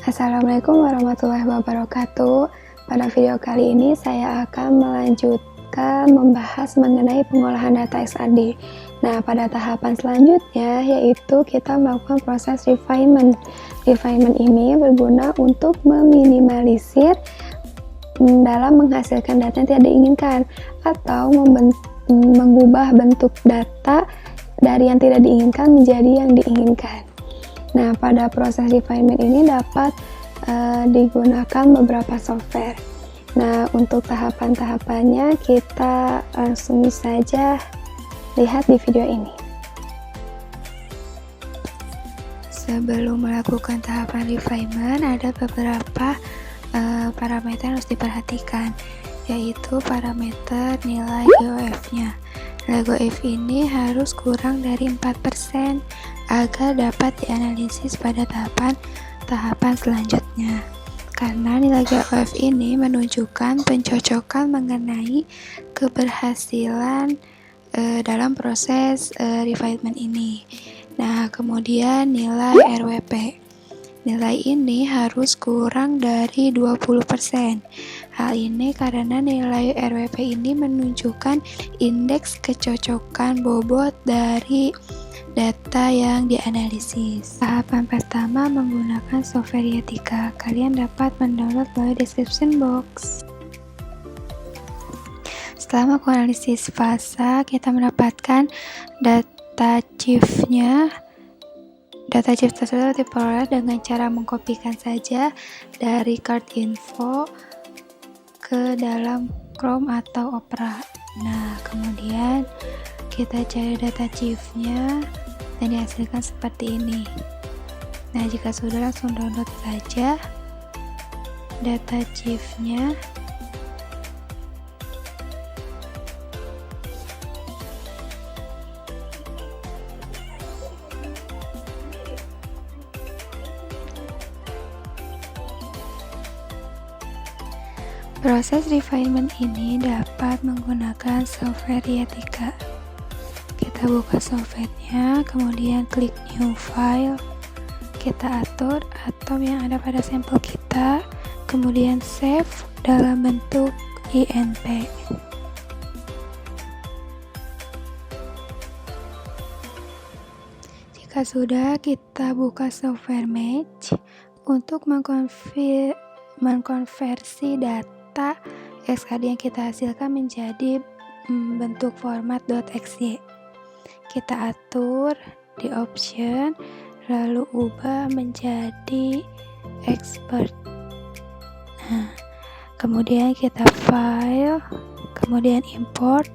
Assalamualaikum warahmatullahi wabarakatuh. Pada video kali ini saya akan melanjutkan membahas mengenai pengolahan data XAD. Nah, pada tahapan selanjutnya yaitu kita melakukan proses refinement. Refinement ini berguna untuk meminimalisir dalam menghasilkan data yang tidak diinginkan atau mengubah bentuk data dari yang tidak diinginkan menjadi yang diinginkan. Nah, pada proses refinement ini dapat digunakan beberapa software. Nah, untuk tahapan-tahapannya kita langsung saja lihat di video ini. Sebelum melakukan tahapan refinement, ada beberapa parameter yang harus diperhatikan, yaitu parameter nilai GOF-nya. Nilai GOF ini harus kurang dari 4% agar dapat dianalisis pada tahapan selanjutnya. Karena nilai GOF ini menunjukkan pencocokan mengenai keberhasilan dalam proses refinement ini. Nah, kemudian nilai RWP. Nilai ini harus kurang dari 20%. Hal ini karena nilai RWP ini menunjukkan indeks kecocokan bobot dari data yang dianalisis. Tahapan pertama menggunakan software Yatika. Kalian dapat mendownload melalui description box. Setelah melakukan analisis fasa, kita mendapatkan data chief-nya. Data chief tersebut diperoleh dengan cara mengkopikan saja dari card info ke dalam Chrome atau Opera. Nah, kemudian kita cari data chief-nya dan dihasilkan seperti ini. Nah, jika sudah, langsung download saja data chief-nya. Proses refinement ini dapat menggunakan software Yatika. Kita buka softwarenya, kemudian klik new file, kita atur atom yang ada pada sampel kita, kemudian save dalam bentuk INP. Jika sudah, kita buka software Match untuk mengkonversi data XAD yang kita hasilkan menjadi bentuk format .xy. Kita atur di option, lalu ubah menjadi export. Nah, kemudian kita file, kemudian import,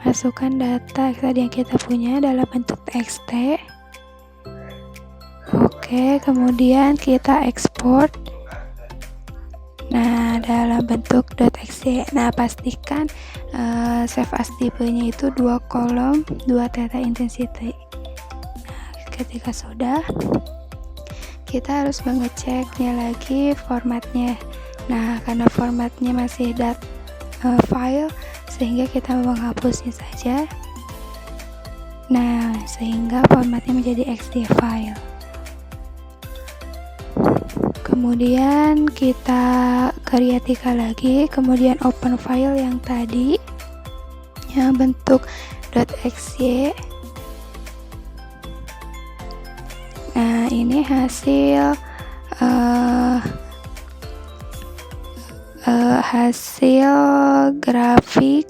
masukkan data XAD yang kita punya dalam bentuk txt. Oke, kemudian kita ekspor. Nah, dalam bentuk .xy. Nah, pastikan save as tipenya itu 2 kolom 2 theta intensity. Nah, ketika sudah, kita harus mengeceknya lagi formatnya. Nah, karena formatnya masih file, sehingga kita menghapusnya saja. Nah, sehingga formatnya menjadi XD file. Kemudian kita ke Yatika lagi, kemudian open file yang tadi yang bentuk .xy. Nah, ini hasil grafik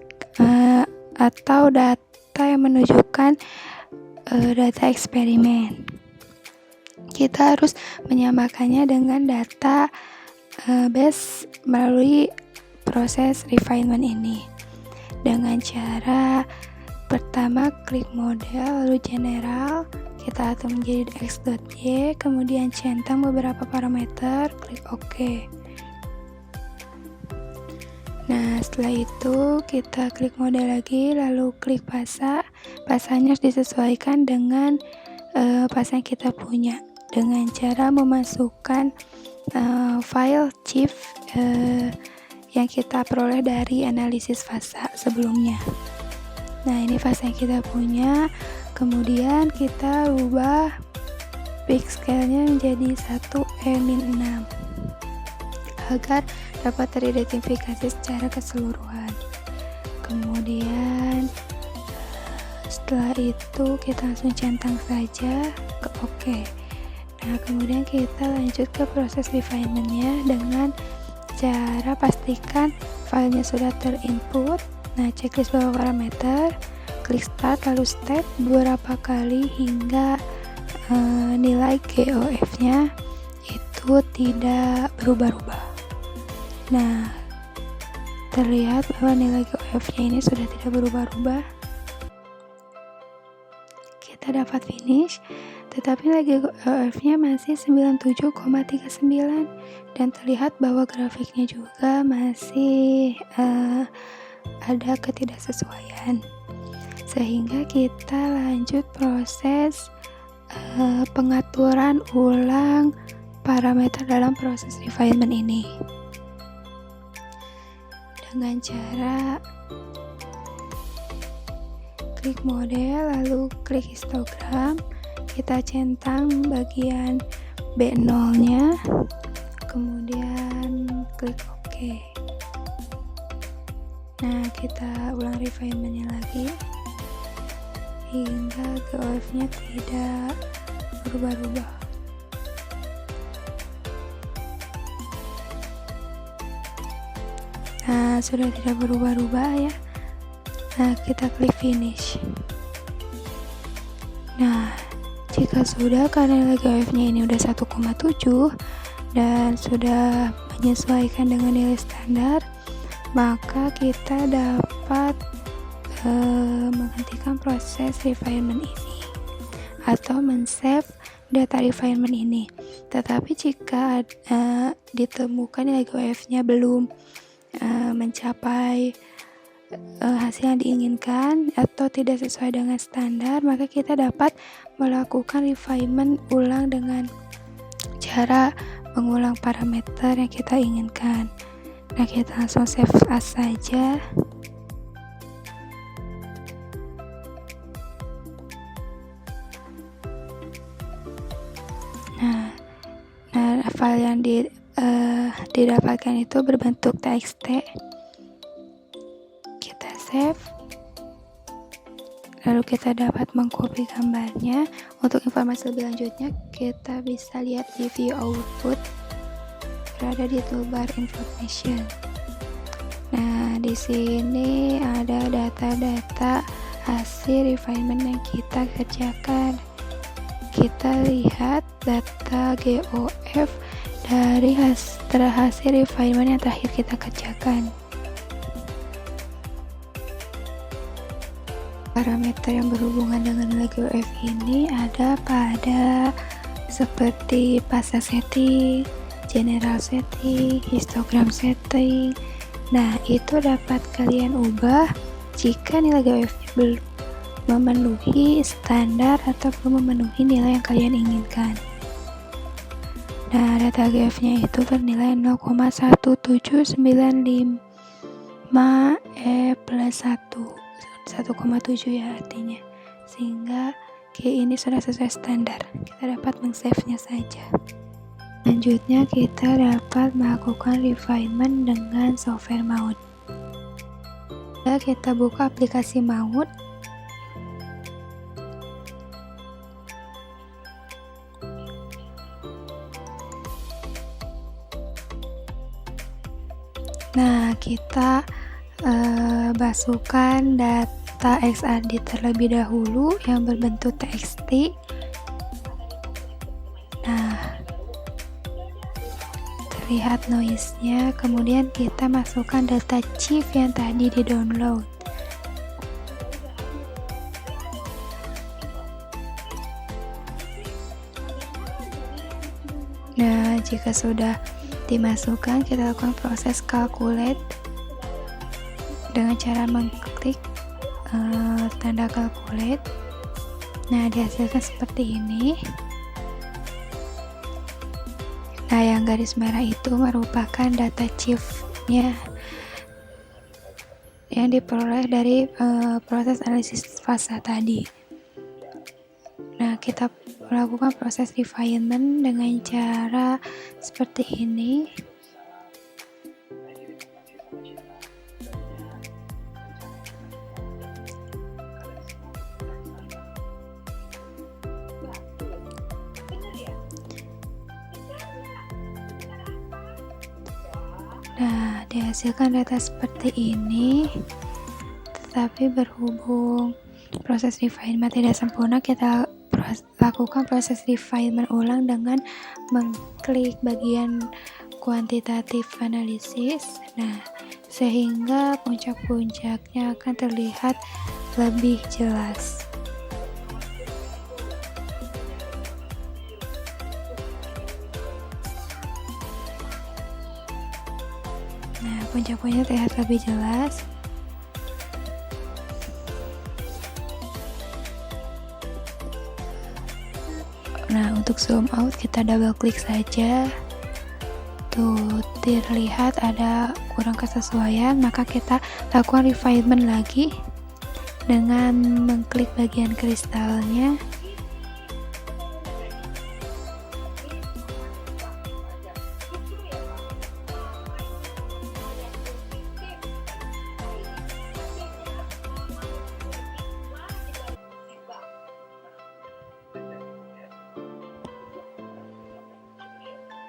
atau data yang menunjukkan data eksperimen. Kita harus menyamakannya dengan data base melalui proses refinement ini dengan cara pertama klik model, lalu general, kita atur menjadi x.y, kemudian centang beberapa parameter, klik OK. Nah, setelah itu kita klik model lagi, lalu klik pasa. Pasanya harus disesuaikan dengan pasa yang kita punya dengan cara memasukkan file chief yang kita peroleh dari analisis fasa sebelumnya. Nah, ini fasa yang kita punya, kemudian kita ubah pixelnya menjadi 1E-6 agar dapat teridentifikasi secara keseluruhan. Kemudian setelah itu kita langsung centang saja ke OK. Nah, kemudian kita lanjut ke proses refinement-nya dengan cara pastikan filenya sudah terinput. Nah, checklist beberapa parameter, klik start lalu step beberapa kali hingga nilai GOF-nya itu tidak berubah-ubah. Nah, terlihat bahwa nilai GOF-nya ini sudah tidak berubah-ubah. Kita dapat finish, tetapi nilai GOF-nya masih 97,39 dan terlihat bahwa grafiknya juga masih ada ketidaksesuaian. Sehingga kita lanjut proses pengaturan ulang parameter dalam proses refinement ini dengan cara klik model lalu klik histogram, kita centang bagian B0 nya, kemudian klik OK. Nah, kita ulang refinement-nya lagi hingga GOF-nya tidak berubah-ubah. Nah, sudah tidak berubah-ubah ya. Nah, kita klik finish. Nah, jika sudah, karena nilai GOF-nya ini udah 1,7 dan sudah menyesuaikan dengan nilai standar, maka kita dapat menghentikan proses refinement ini atau men-save data refinement ini. Tetapi jika ditemukan nilai GOF-nya belum mencapai hasil yang diinginkan atau tidak sesuai dengan standar, maka kita dapat melakukan refinement ulang dengan cara mengulang parameter yang kita inginkan. Nah, kita langsung save as saja. Nah, file yang didapatkan itu berbentuk txt. Kita save. Lalu kita dapat mengcopy gambarnya. Untuk informasi lebih lanjutnya, kita bisa lihat di view output, berada di toolbar information. Nah, di sini ada data-data hasil refinement yang kita kerjakan. Kita lihat data GOF dari hasil refinement yang terakhir kita kerjakan. Parameter yang berhubungan dengan nilai GOF ini ada pada seperti pasta setting, general setting, histogram setting. Nah, itu dapat kalian ubah jika nilai GOF-nya belum memenuhi standar atau belum memenuhi nilai yang kalian inginkan. Nah, data GOF-nya itu bernilai 0,1795 E plus 1,7 ya artinya, sehingga G ini sudah sesuai standar. Kita dapat meng-save-nya saja. Selanjutnya kita dapat melakukan refinement dengan software Maut. Kita buka aplikasi Maut. Nah, kita masukkan data XAD terlebih dahulu yang berbentuk TXT. Nah, terlihat noise-nya. Kemudian kita masukkan data chief yang tadi di download. Nah, jika sudah dimasukkan, kita lakukan proses calculate dengan cara mengklik tanda calculate. Nah, dihasilkan seperti ini. Nah, yang garis merah itu merupakan data chief-nya yang diperoleh dari proses analisis fasa tadi. Nah, kita lakukan proses refinement dengan cara seperti ini. Nah, dihasilkan data seperti ini, tetapi berhubung proses refinement tidak sempurna, kita lakukan proses refinement ulang dengan mengklik bagian kuantitatif analisis. Nah, sehingga puncak-puncaknya akan terlihat lebih jelas. Nah, puncak-puncaknya terlihat lebih jelas. Nah, untuk zoom out kita double klik saja. Tuh, terlihat ada kurang kesesuaian, maka kita lakukan refinement lagi dengan mengklik bagian kristalnya.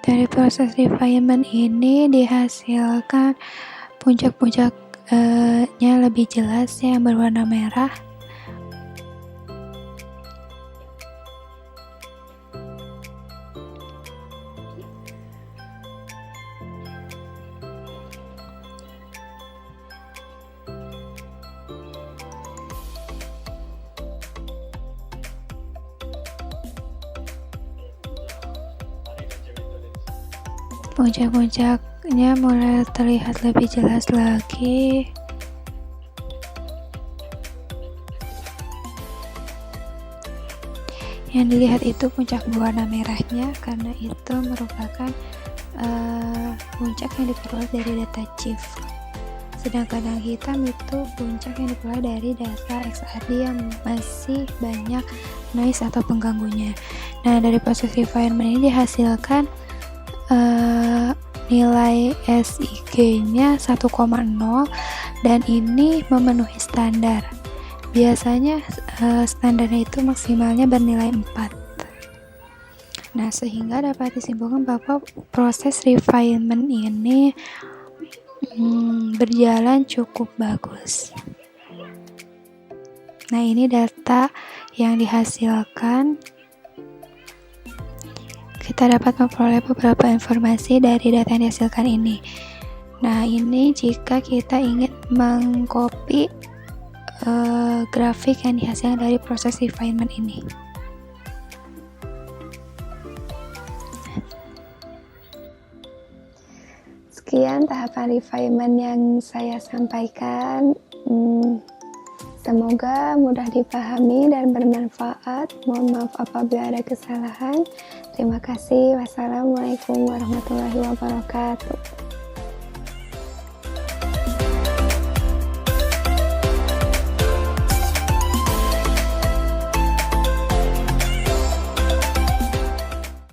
Dari proses refinement ini dihasilkan puncak-puncaknya lebih jelas yang berwarna merah. Puncak-puncaknya mulai terlihat lebih jelas lagi. Yang dilihat itu puncak berwarna merahnya, karena itu merupakan puncak yang diperoleh dari data CHIF. Sedangkan yang hitam itu puncak yang diperoleh dari data XRD yang masih banyak noise atau pengganggunya. Nah, dari proses refinement ini dihasilkan nilai SIG-nya 1,0 dan ini memenuhi standar. Biasanya standarnya itu maksimalnya bernilai 4. Nah, sehingga dapat disimpulkan bahwa proses refinement ini berjalan cukup bagus. Nah, ini data yang dihasilkan. Kita dapat memperoleh beberapa informasi dari data yang dihasilkan ini. Nah, ini jika kita ingin mengcopy grafik yang dihasilkan dari proses refinement ini. Sekian tahapan refinement yang saya sampaikan. Semoga mudah dipahami dan bermanfaat. Mohon maaf apabila ada kesalahan. Terima kasih. Wassalamualaikum warahmatullahi wabarakatuh.